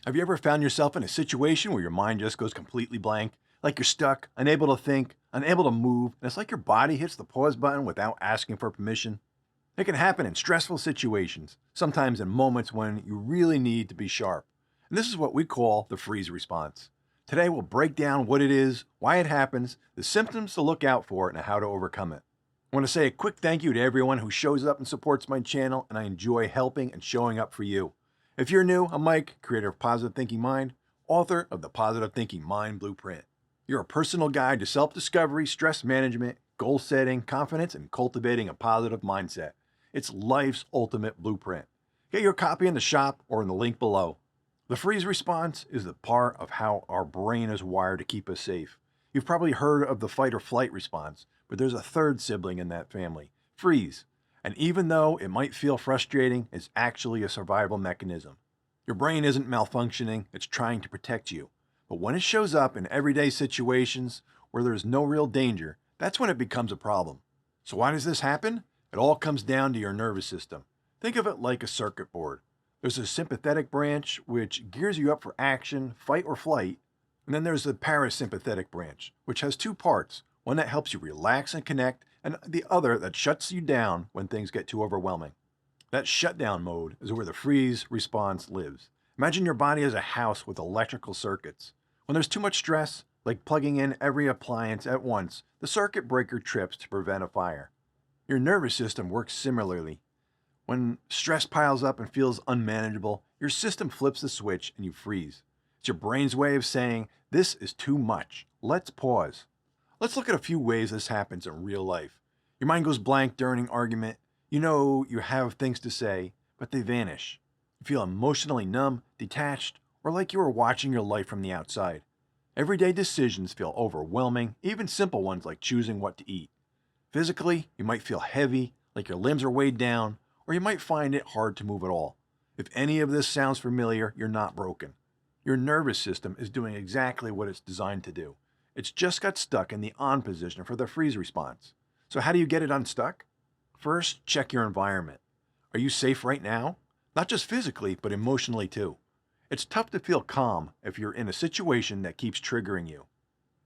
Have you ever found yourself in a situation where your mind just goes completely blank? Like you're stuck, unable to think, unable to move, and it's like your body hits the pause button without asking for permission? It can happen in stressful situations, sometimes in moments when you really need to be sharp. And this is what we call the freeze response. Today we'll break down what it is, why it happens, the symptoms to look out for, and how to overcome it. I want to say a quick thank you to everyone who shows up and supports my channel, and I enjoy helping and showing up for you. If you're new, I'm Mike, creator of Positive Thinking Mind, author of the Positive Thinking Mind Blueprint. You're a personal guide to self-discovery, stress management, goal setting, confidence, and cultivating a positive mindset. It's life's ultimate blueprint. Get your copy in the shop or in the link below. The freeze response is the part of how our brain is wired to keep us safe. You've probably heard of the fight or flight response, but there's a third sibling in that family, freeze. And even though it might feel frustrating, it's actually a survival mechanism. Your brain isn't malfunctioning, it's trying to protect you. But when it shows up in everyday situations where there's no real danger, that's when it becomes a problem. So why does this happen? It all comes down to your nervous system. Think of it like a circuit board. There's a sympathetic branch, which gears you up for action, fight or flight. And then there's the parasympathetic branch, which has two parts, one that helps you relax and connect, and the other that shuts you down when things get too overwhelming. That shutdown mode is where the freeze response lives. Imagine your body as a house with electrical circuits. When there's too much stress, like plugging in every appliance at once, the circuit breaker trips to prevent a fire. Your nervous system works similarly. When stress piles up and feels unmanageable, your system flips the switch and you freeze. It's your brain's way of saying, this is too much. Let's pause. Let's look at a few ways this happens in real life. Your mind goes blank during an argument. You know you have things to say, but they vanish. You feel emotionally numb, detached, or like you are watching your life from the outside. Everyday decisions feel overwhelming, even simple ones like choosing what to eat. Physically, you might feel heavy, like your limbs are weighed down, or you might find it hard to move at all. If any of this sounds familiar, you're not broken. Your nervous system is doing exactly what it's designed to do. It's just got stuck in the on position for the freeze response. So how do you get it unstuck? First, check your environment. Are you safe right now? Not just physically, but emotionally too. It's tough to feel calm if you're in a situation that keeps triggering you.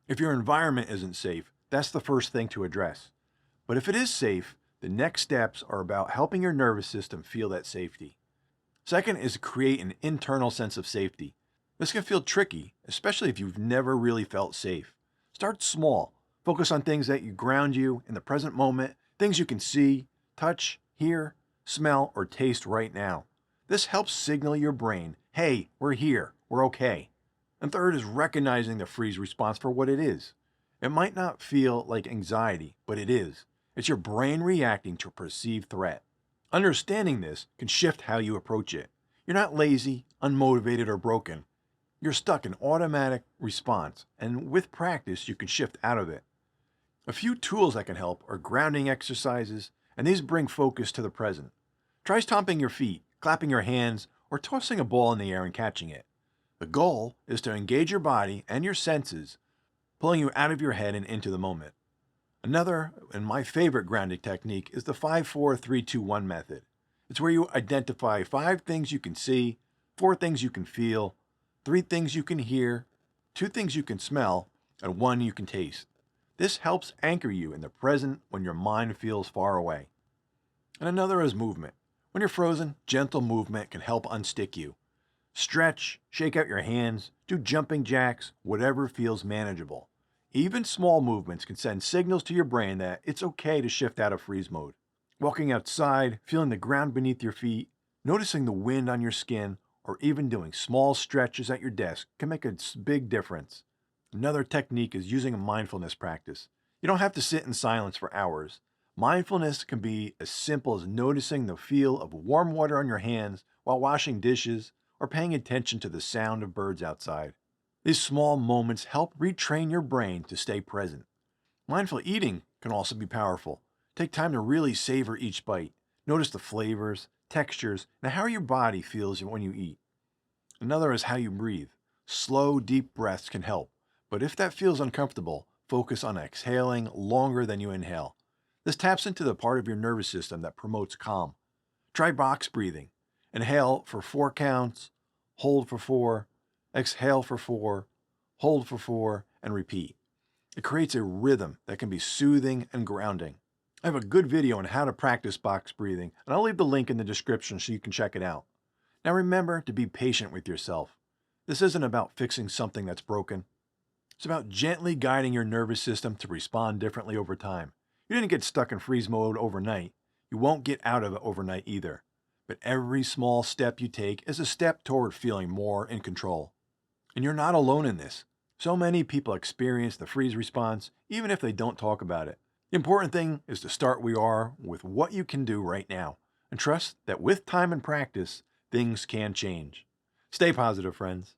If your environment isn't safe, that's the first thing to address. But if it is safe, the next steps are about helping your nervous system feel that safety. Second is to create an internal sense of safety. This can feel tricky, especially if you've never really felt safe. Start small. Focus on things that ground you in the present moment, things you can see, touch, hear, smell, or taste right now. This helps signal your brain, hey, we're here, we're okay. And third is recognizing the freeze response for what it is. It might not feel like anxiety, but it is. It's your brain reacting to a perceived threat. Understanding this can shift how you approach it. You're not lazy, unmotivated, or broken. You're stuck in automatic response, and with practice, you can shift out of it. A few tools that can help are grounding exercises, and these bring focus to the present. Try stomping your feet, clapping your hands, or tossing a ball in the air and catching it. The goal is to engage your body and your senses, pulling you out of your head and into the moment. Another, and my favorite grounding technique, is the 5-4-3-2-1 method. It's where you identify 5 things you can see, 4 things you can feel, 3 things you can hear, 2 things you can smell, and 1 you can taste. This helps anchor you in the present when your mind feels far away. And another is movement. When you're frozen, gentle movement can help unstick you. Stretch, shake out your hands, do jumping jacks, whatever feels manageable. Even small movements can send signals to your brain that it's okay to shift out of freeze mode. Walking outside, feeling the ground beneath your feet, noticing the wind on your skin, or even doing small stretches at your desk can make a big difference. Another technique is using a mindfulness practice. You don't have to sit in silence for hours. Mindfulness can be as simple as noticing the feel of warm water on your hands while washing dishes or paying attention to the sound of birds outside. These small moments help retrain your brain to stay present. Mindful eating can also be powerful. Take time to really savor each bite. Notice the flavors, textures, and how your body feels when you eat. Another is how you breathe. Slow, deep breaths can help, but if that feels uncomfortable, focus on exhaling longer than you inhale. This taps into the part of your nervous system that promotes calm. Try box breathing. Inhale for 4 counts, hold for 4, exhale for 4, hold for 4, and repeat. It creates a rhythm that can be soothing and grounding. I have a good video on how to practice box breathing, and I'll leave the link in the description so you can check it out. Now remember to be patient with yourself. This isn't about fixing something that's broken. It's about gently guiding your nervous system to respond differently over time. You didn't get stuck in freeze mode overnight. You won't get out of it overnight either. But every small step you take is a step toward feeling more in control. And you're not alone in this. So many people experience the freeze response, even if they don't talk about it. The important thing is to start where you are with what you can do right now, and trust that with time and practice, things can change. Stay positive, friends.